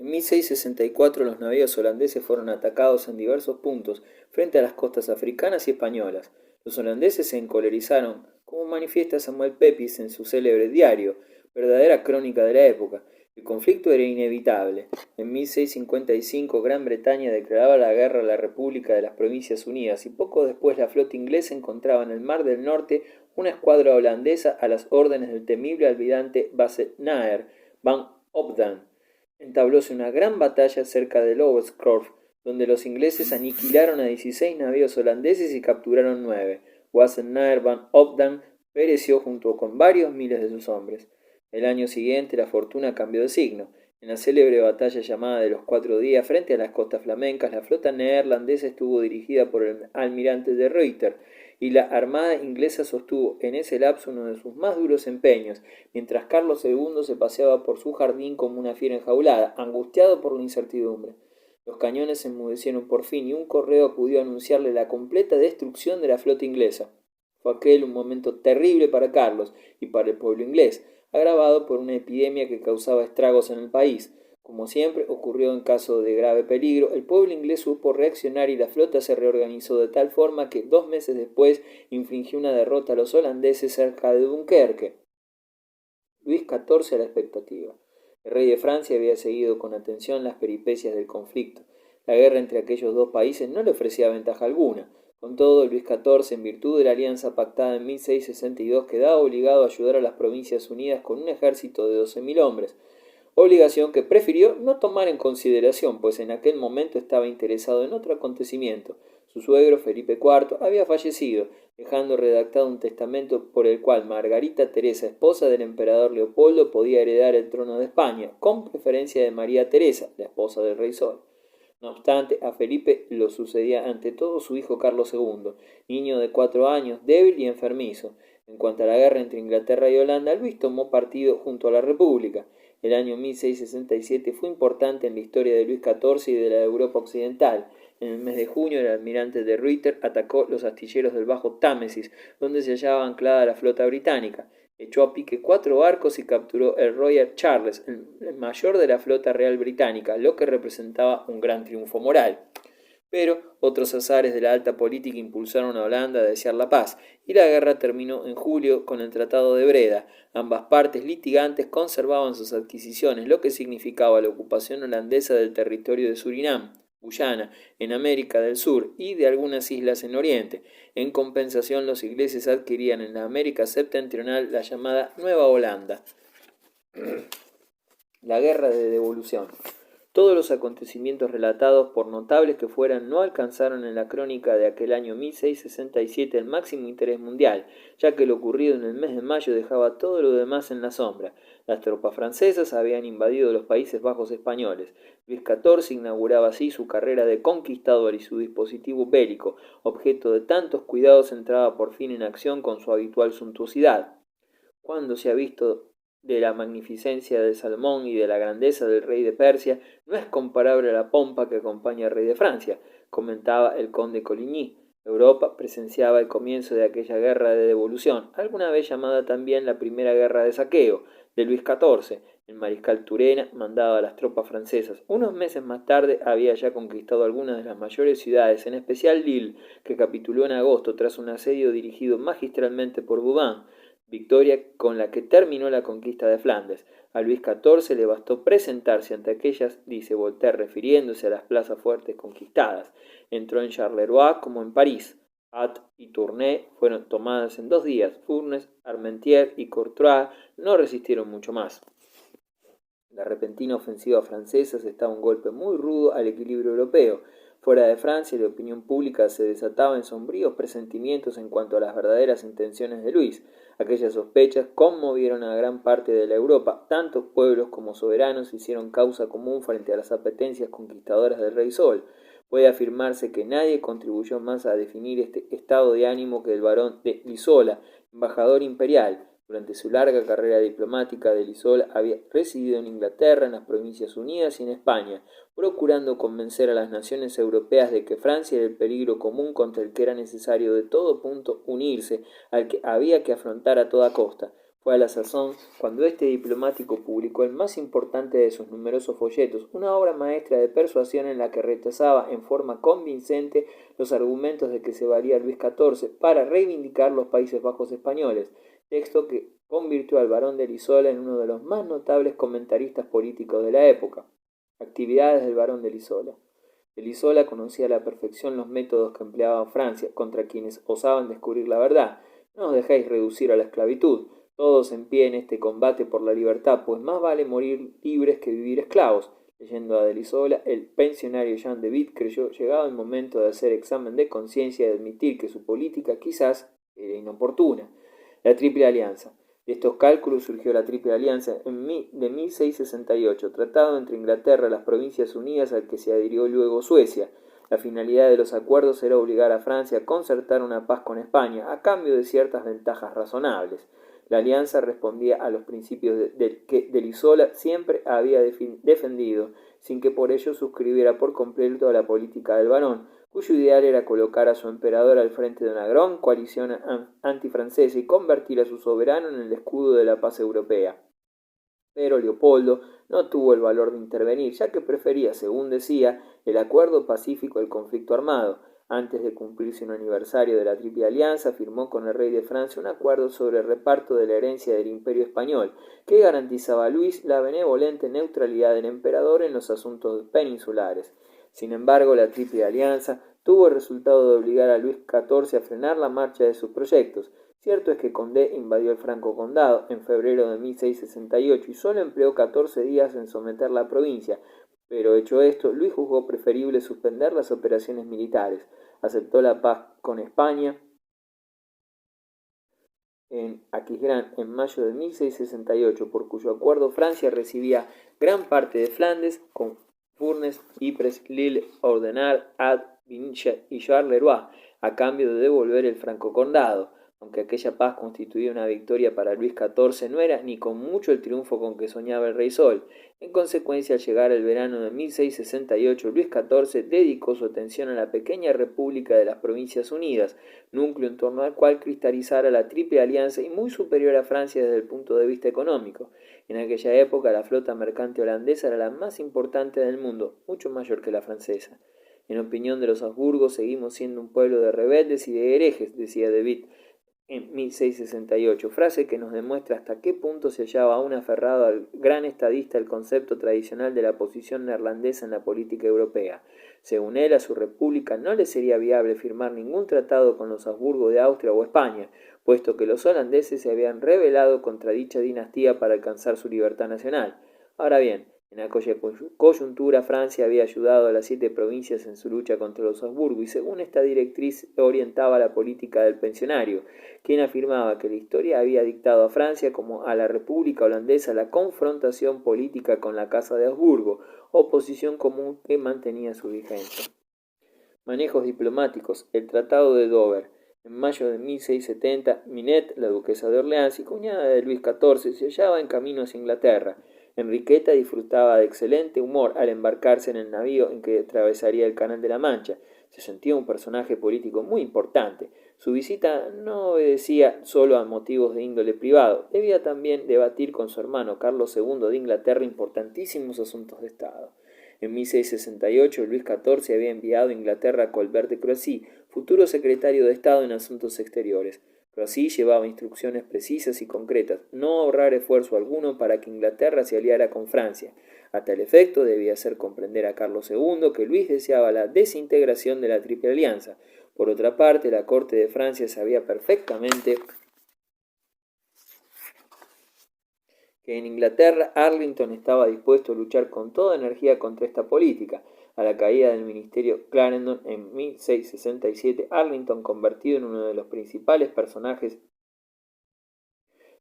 En 1664 los navíos holandeses fueron atacados en diversos puntos frente a las costas africanas y españolas. Los holandeses se encolerizaron, como manifiesta Samuel Pepys en su célebre diario, verdadera crónica de la época. El conflicto era inevitable. En 1655 Gran Bretaña declaraba la guerra a la República de las Provincias Unidas y poco después la flota inglesa encontraba en el Mar del Norte una escuadra holandesa a las órdenes del temible almirante Bassenaer van Opdam. Entablóse una gran batalla cerca de Lowestoft, donde los ingleses aniquilaron a 16 navíos holandeses y capturaron 9. Wassenaer van Opdam pereció junto con varios miles de sus hombres. El año siguiente la fortuna cambió de signo. En la célebre batalla llamada de los 4 días frente a las costas flamencas, la flota neerlandesa estuvo dirigida por el almirante de Ruyter, y la armada inglesa sostuvo en ese lapso uno de sus más duros empeños, mientras Carlos II se paseaba por su jardín como una fiera enjaulada, angustiado por la incertidumbre. Los cañones se enmudecieron por fin y un correo acudió a anunciarle la completa destrucción de la flota inglesa. Fue aquel un momento terrible para Carlos y para el pueblo inglés, agravado por una epidemia que causaba estragos en el país. Como siempre ocurrió en caso de grave peligro, el pueblo inglés supo reaccionar y la flota se reorganizó de tal forma que 2 meses después infligió una derrota a los holandeses cerca de Dunkerque. Luis XIV a la expectativa. El rey de Francia había seguido con atención las peripecias del conflicto. La guerra entre aquellos dos países no le ofrecía ventaja alguna. Con todo, Luis XIV, en virtud de la alianza pactada en 1662, quedaba obligado a ayudar a las Provincias Unidas con un ejército de 12.000 hombres, obligación que prefirió no tomar en consideración, pues en aquel momento estaba interesado en otro acontecimiento. Su suegro, Felipe IV, había fallecido, dejando redactado un testamento por el cual Margarita Teresa, esposa del emperador Leopoldo, podía heredar el trono de España, con preferencia de María Teresa, la esposa del rey Sol. No obstante, a Felipe lo sucedía ante todo su hijo Carlos II, niño de 4 años, débil y enfermizo. En cuanto a la guerra entre Inglaterra y Holanda, Luis tomó partido junto a la República. El año 1667 fue importante en la historia de Luis XIV y de la Europa occidental. En el mes de junio, el almirante de Ruyter atacó los astilleros del Bajo Támesis, donde se hallaba anclada la flota británica. Echó a pique 4 barcos y capturó el Royal Charles, el mayor de la flota real británica, lo que representaba un gran triunfo moral. Pero otros azares de la alta política impulsaron a Holanda a desear la paz, y la guerra terminó en julio con el Tratado de Breda. Ambas partes litigantes conservaban sus adquisiciones, lo que significaba la ocupación holandesa del territorio de Surinam, Guyana, en América del Sur, y de algunas islas en Oriente. En compensación, los ingleses adquirían en la América septentrional la llamada Nueva Holanda. La guerra de devolución. Todos los acontecimientos relatados, por notables que fueran, no alcanzaron en la crónica de aquel año 1667 el máximo interés mundial, ya que lo ocurrido en el mes de mayo dejaba todo lo demás en la sombra. Las tropas francesas habían invadido los Países Bajos españoles. Luis XIV inauguraba así su carrera de conquistador y su dispositivo bélico, objeto de tantos cuidados, entraba por fin en acción con su habitual suntuosidad. ¿Cuándo se ha visto de la magnificencia de Salomón y de la grandeza del rey de Persia? No es comparable a la pompa que acompaña al rey de Francia, comentaba el conde Coligny. Europa presenciaba el comienzo de aquella guerra de devolución, alguna vez llamada también la primera guerra de saqueo, de Luis XIV. El mariscal Turena mandaba a las tropas francesas. Unos meses más tarde había ya conquistado algunas de las mayores ciudades, en especial Lille, que capituló en agosto tras un asedio dirigido magistralmente por Vauban, victoria con la que terminó la conquista de Flandes. A Luis XIV le bastó presentarse ante aquellas, dice Voltaire refiriéndose a las plazas fuertes conquistadas. Entró en Charleroi como en París. Ath y Tournai fueron tomadas en 2 días. Furnes, Armentières y Courtrai no resistieron mucho más. La repentina ofensiva francesa asestaba un golpe muy rudo al equilibrio europeo. Fuera de Francia, la opinión pública se desataba en sombríos presentimientos en cuanto a las verdaderas intenciones de Luis. Aquellas sospechas conmovieron a gran parte de la Europa. Tantos pueblos como soberanos hicieron causa común frente a las apetencias conquistadoras del rey Sol. Puede afirmarse que nadie contribuyó más a definir este estado de ánimo que el barón de Lisola, embajador imperial. Durante su larga carrera diplomática, de Lisola había residido en Inglaterra, en las Provincias Unidas y en España, procurando convencer a las naciones europeas de que Francia era el peligro común contra el que era necesario de todo punto unirse, al que había que afrontar a toda costa. Fue a la sazón cuando este diplomático publicó el más importante de sus numerosos folletos, una obra maestra de persuasión en la que rechazaba en forma convincente los argumentos de que se valía Luis XIV para reivindicar los Países Bajos españoles, texto que convirtió al barón de Elizola en uno de los más notables comentaristas políticos de la época. Actividades del barón de Elizola. Elizola conocía a la perfección los métodos que empleaba Francia contra quienes osaban descubrir la verdad. No os dejéis reducir a la esclavitud. Todos en pie en este combate por la libertad, pues más vale morir libres que vivir esclavos. Leyendo a Elizola, el pensionario Jean de Witt creyó llegado el momento de hacer examen de conciencia y de admitir que su política quizás era inoportuna. La Triple Alianza. De estos cálculos surgió la Triple Alianza de 1668, tratado entre Inglaterra y las Provincias Unidas al que se adhirió luego Suecia. La finalidad de los acuerdos era obligar a Francia a concertar una paz con España, a cambio de ciertas ventajas razonables. La alianza respondía a los principios que de Elizola siempre había defendido, sin que por ello suscribiera por completo a la política del barón, cuyo ideal era colocar a su emperador al frente de una gran coalición antifrancesa y convertir a su soberano en el escudo de la paz europea. Pero Leopoldo no tuvo el valor de intervenir, ya que prefería, según decía, el acuerdo pacífico al conflicto armado. Antes de cumplirse un aniversario de la Triple Alianza, firmó con el rey de Francia un acuerdo sobre el reparto de la herencia del Imperio Español, que garantizaba a Luis la benevolente neutralidad del emperador en los asuntos peninsulares. Sin embargo, la Triple Alianza tuvo el resultado de obligar a Luis XIV a frenar la marcha de sus proyectos. Cierto es que Condé invadió el Franco Condado en febrero de 1668 y solo empleó 14 días en someter la provincia, pero hecho esto, Luis juzgó preferible suspender las operaciones militares. Aceptó la paz con España en Aquisgrán en mayo de 1668, por cuyo acuerdo Francia recibía gran parte de Flandes, con Furnes, Ypres, Lille, Ordenard, Ad, Vinci y Charleroi, a cambio de devolver el Franco Condado. Aunque aquella paz constituía una victoria para Luis XIV, no era ni con mucho el triunfo con que soñaba el Rey Sol. En consecuencia, al llegar el verano de 1668, Luis XIV dedicó su atención a la pequeña República de las Provincias Unidas, núcleo en torno al cual cristalizara la Triple Alianza y muy superior a Francia desde el punto de vista económico. En aquella época, la flota mercante holandesa era la más importante del mundo, mucho mayor que la francesa. En opinión de los Habsburgos, seguimos siendo un pueblo de rebeldes y de herejes, decía de Witt en 1668, frase que nos demuestra hasta qué punto se hallaba aún aferrado al gran estadista el concepto tradicional de la posición neerlandesa en la política europea. Según él, a su república no le sería viable firmar ningún tratado con los Habsburgo de Austria o España, puesto que los holandeses se habían rebelado contra dicha dinastía para alcanzar su libertad nacional. Ahora bien, en aquella coyuntura Francia había ayudado a las 7 provincias en su lucha contra los Habsburgo y según esta directriz orientaba la política del pensionario, quien afirmaba que la historia había dictado a Francia como a la República Holandesa la confrontación política con la Casa de Habsburgo, oposición común que mantenía su vigencia. Manejos diplomáticos. El Tratado de Dover. En mayo de 1670, Minette, la duquesa de Orleans y cuñada de Luis XIV, se hallaba en camino hacia Inglaterra. Enriqueta disfrutaba de excelente humor al embarcarse en el navío en que atravesaría el Canal de la Mancha. Se sentía un personaje político muy importante. Su visita no obedecía solo a motivos de índole privado, debía también debatir con su hermano Carlos II de Inglaterra importantísimos asuntos de Estado. En 1668, Luis XIV había enviado a Inglaterra a Colbert de Croissy, futuro secretario de Estado en Asuntos Exteriores. Croissy llevaba instrucciones precisas y concretas, no ahorrar esfuerzo alguno para que Inglaterra se aliara con Francia. A tal efecto debía hacer comprender a Carlos II que Luis deseaba la desintegración de la Triple Alianza. Por otra parte, la corte de Francia sabía perfectamente que en Inglaterra Arlington estaba dispuesto a luchar con toda energía contra esta política. A la caída del ministerio Clarendon en 1667, Arlington, convertido en uno de los principales personajes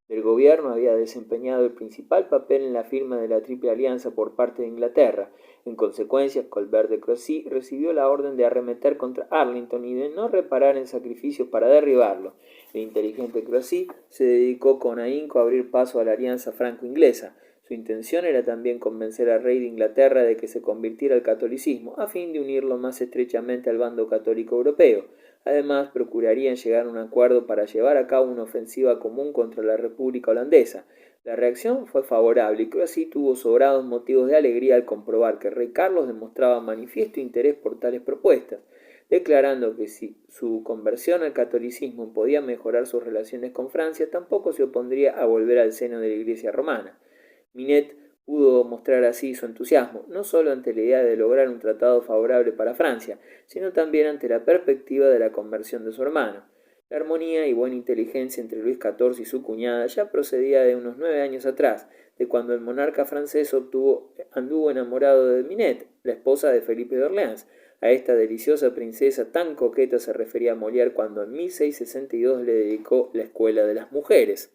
del gobierno, había desempeñado el principal papel en la firma de la Triple Alianza por parte de Inglaterra. En consecuencia, Colbert de Croissy recibió la orden de arremeter contra Arlington y de no reparar en sacrificios para derribarlo. El inteligente Croissy se dedicó con ahínco a abrir paso a la alianza franco-inglesa. Su intención era también convencer al rey de Inglaterra de que se convirtiera al catolicismo, a fin de unirlo más estrechamente al bando católico europeo. Además, procurarían llegar a un acuerdo para llevar a cabo una ofensiva común contra la República Holandesa. La reacción fue favorable y así tuvo sobrados motivos de alegría al comprobar que el rey Carlos demostraba manifiesto interés por tales propuestas, declarando que si su conversión al catolicismo podía mejorar sus relaciones con Francia, tampoco se opondría a volver al seno de la Iglesia romana. Minette pudo mostrar así su entusiasmo, no solo ante la idea de lograr un tratado favorable para Francia, sino también ante la perspectiva de la conversión de su hermano. La armonía y buena inteligencia entre Luis XIV y su cuñada ya procedía de unos 9 años atrás, de cuando el monarca francés anduvo enamorado de Minette, la esposa de Felipe de Orleans. A esta deliciosa princesa tan coqueta se refería Molière cuando en 1662 le dedicó la Escuela de las Mujeres.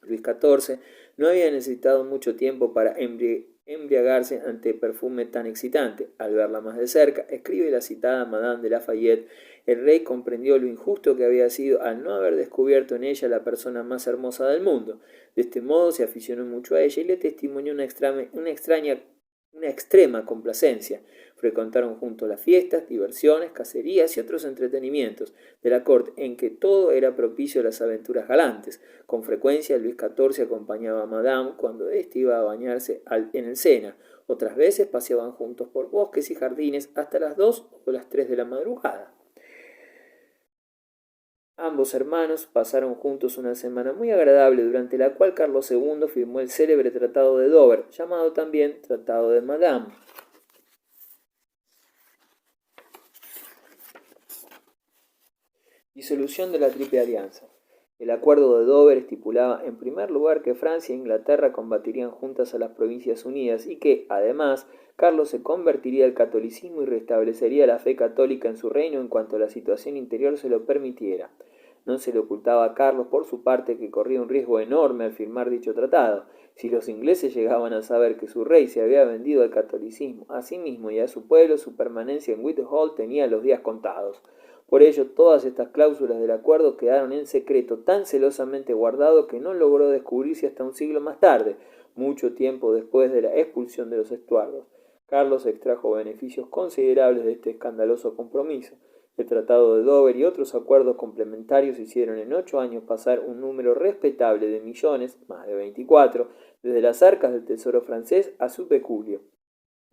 Luis XIV no había necesitado mucho tiempo para embriagarse ante perfume tan excitante. Al verla más de cerca, escribe la citada Madame de Lafayette, el rey comprendió lo injusto que había sido al no haber descubierto en ella la persona más hermosa del mundo. De este modo se aficionó mucho a ella y le testimonió una extrema complacencia. Frecuentaron juntos las fiestas, diversiones, cacerías y otros entretenimientos de la corte en que todo era propicio a las aventuras galantes. Con frecuencia Luis XIV acompañaba a Madame cuando éste iba a bañarse en el Sena. Otras veces paseaban juntos por bosques y jardines hasta las 2 o las 3 de la madrugada. Ambos hermanos pasaron juntos una semana muy agradable durante la cual Carlos II firmó el célebre Tratado de Dover, llamado también Tratado de Madame. Disolución de la Triple Alianza. El Acuerdo de Dover estipulaba en primer lugar que Francia e Inglaterra combatirían juntas a las Provincias Unidas y que, además, Carlos se convertiría al catolicismo y restablecería la fe católica en su reino en cuanto la situación interior se lo permitiera. No se le ocultaba a Carlos por su parte que corría un riesgo enorme al firmar dicho tratado. Si los ingleses llegaban a saber que su rey se había vendido al catolicismo a sí mismo y a su pueblo, su permanencia en Whitehall tenía los días contados. Por ello, todas estas cláusulas del acuerdo quedaron en secreto tan celosamente guardado que no logró descubrirse hasta un siglo más tarde, mucho tiempo después de la expulsión de los Estuardos. Carlos extrajo beneficios considerables de este escandaloso compromiso. El Tratado de Dover y otros acuerdos complementarios hicieron en 8 años pasar un número respetable de millones, más de 24, desde las arcas del tesoro francés a su peculio.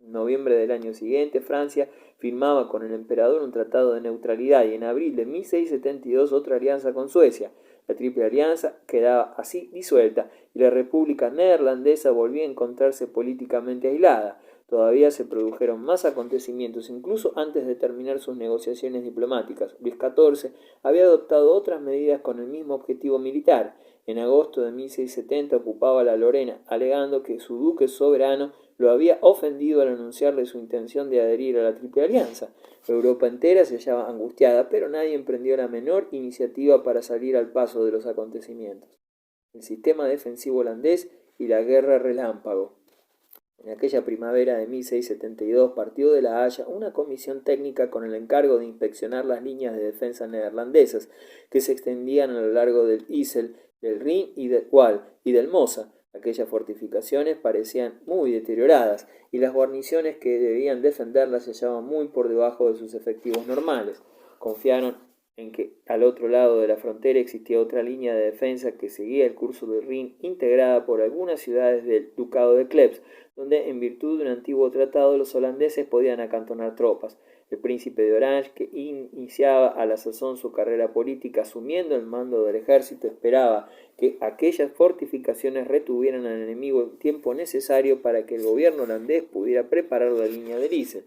En noviembre del año siguiente, Francia firmaba con el emperador un tratado de neutralidad y en abril de 1672 otra alianza con Suecia. La Triple Alianza quedaba así disuelta y la República Neerlandesa volvía a encontrarse políticamente aislada. Todavía se produjeron más acontecimientos, incluso antes de terminar sus negociaciones diplomáticas. Luis XIV había adoptado otras medidas con el mismo objetivo militar. En agosto de 1670 ocupaba la Lorena, alegando que su duque soberano lo había ofendido al anunciarle su intención de adherir a la Triple Alianza. Europa entera se hallaba angustiada, pero nadie emprendió la menor iniciativa para salir al paso de los acontecimientos. El sistema defensivo holandés y la guerra relámpago. En aquella primavera de 1672 partió de La Haya una comisión técnica con el encargo de inspeccionar las líneas de defensa neerlandesas que se extendían a lo largo del Issel, del Rin y del Waal y del Mosa. Aquellas fortificaciones parecían muy deterioradas y las guarniciones que debían defenderlas se hallaban muy por debajo de sus efectivos normales. Confiaron en que al otro lado de la frontera existía otra línea de defensa que seguía el curso del Rin, integrada por algunas ciudades del Ducado de Klebs, donde en virtud de un antiguo tratado los holandeses podían acantonar tropas. El príncipe de Orange, que iniciaba a la sazón su carrera política asumiendo el mando del ejército, esperaba que aquellas fortificaciones retuvieran al enemigo el tiempo necesario para que el gobierno holandés pudiera preparar la línea de Issel.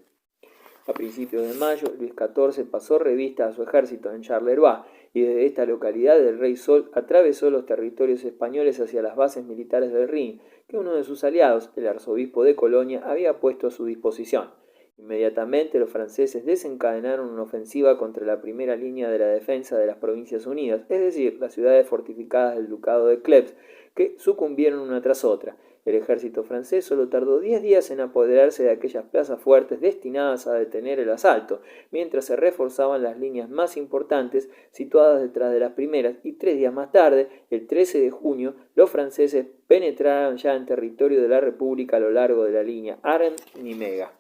A principios de mayo, Luis XIV pasó revista a su ejército en Charleroi y desde esta localidad el rey Sol atravesó los territorios españoles hacia las bases militares del Rin, que uno de sus aliados, el arzobispo de Colonia, había puesto a su disposición. Inmediatamente los franceses desencadenaron una ofensiva contra la primera línea de la defensa de las Provincias Unidas, es decir, las ciudades fortificadas del Ducado de Klebs, que sucumbieron una tras otra. El ejército francés solo tardó 10 días en apoderarse de aquellas plazas fuertes destinadas a detener el asalto, mientras se reforzaban las líneas más importantes situadas detrás de las primeras, y 3 días más tarde, el 13 de junio, los franceses penetraron ya en territorio de la República a lo largo de la línea Arnhem-Nimega.